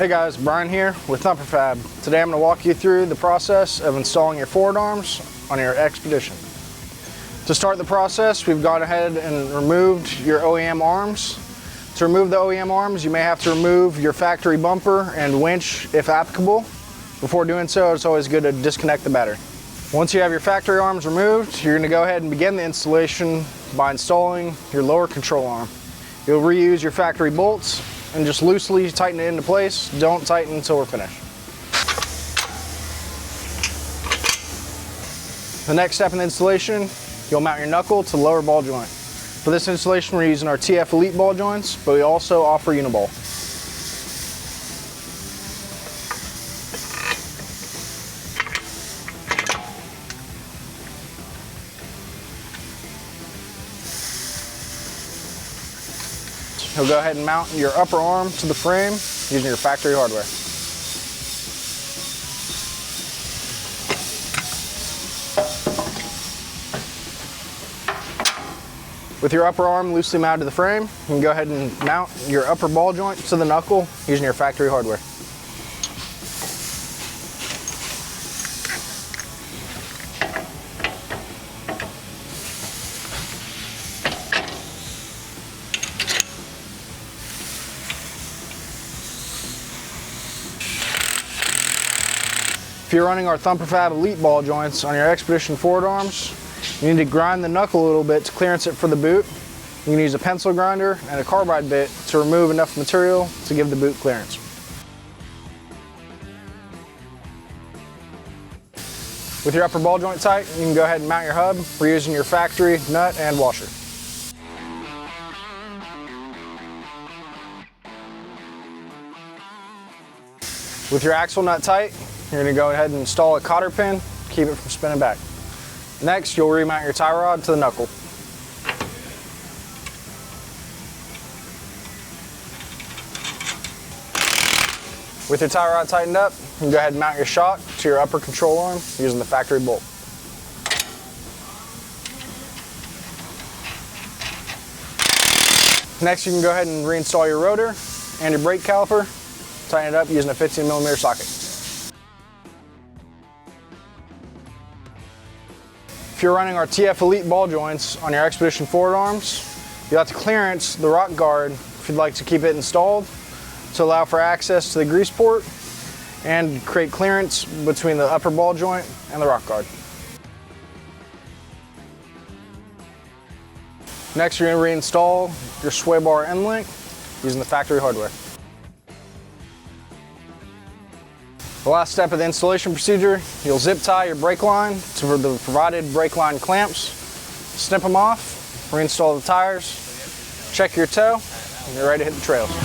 Hey guys, Brian here with Thumper Fab. Today I'm going to walk you through the process of installing your forward arms on your Xpedition. To start the process, we've gone ahead and removed your OEM arms. To remove the OEM arms, you may have to remove your factory bumper and winch if applicable. Before doing so, it's always good to disconnect the battery. Once you have your factory arms removed, you're going to go ahead and begin the installation by installing your lower control arm. You'll reuse your factory bolts and just loosely tighten it into place. Don't tighten until we're finished. The next step in the installation, you'll mount your knuckle to the lower ball joint. For this installation, we're using our TF Elite ball joints, but we also offer Uniball. You'll go ahead and mount your upper arm to the frame using your factory hardware. With your upper arm loosely mounted to the frame, you can go ahead and mount your upper ball joint to the knuckle using your factory hardware. If you're running our Thumper Fab Elite ball joints on your Xpedition forward arms, you need to grind the knuckle a little bit to clearance it for the boot. You can use a pencil grinder and a carbide bit to remove enough material to give the boot clearance. With your upper ball joint tight, you can go ahead and mount your hub, reusing your factory nut and washer. With your axle nut tight, you're going to go ahead and install a cotter pin to keep it from spinning back. Next, you'll remount your tie rod to the knuckle. With your tie rod tightened up, you can go ahead and mount your shock to your upper control arm using the factory bolt. Next, you can go ahead and reinstall your rotor and your brake caliper. Tighten it up using a 15mm socket. If you're running our TF Elite ball joints on your Xpedition forward arms, you'll have to clearance the rock guard if you'd like to keep it installed to allow for access to the grease port and create clearance between the upper ball joint and the rock guard. Next, you're going to reinstall your sway bar end link using the factory hardware. The last step of the installation procedure, you'll zip tie your brake line to the provided brake line clamps, snip them off, reinstall the tires, check your toe, and you're ready to hit the trails.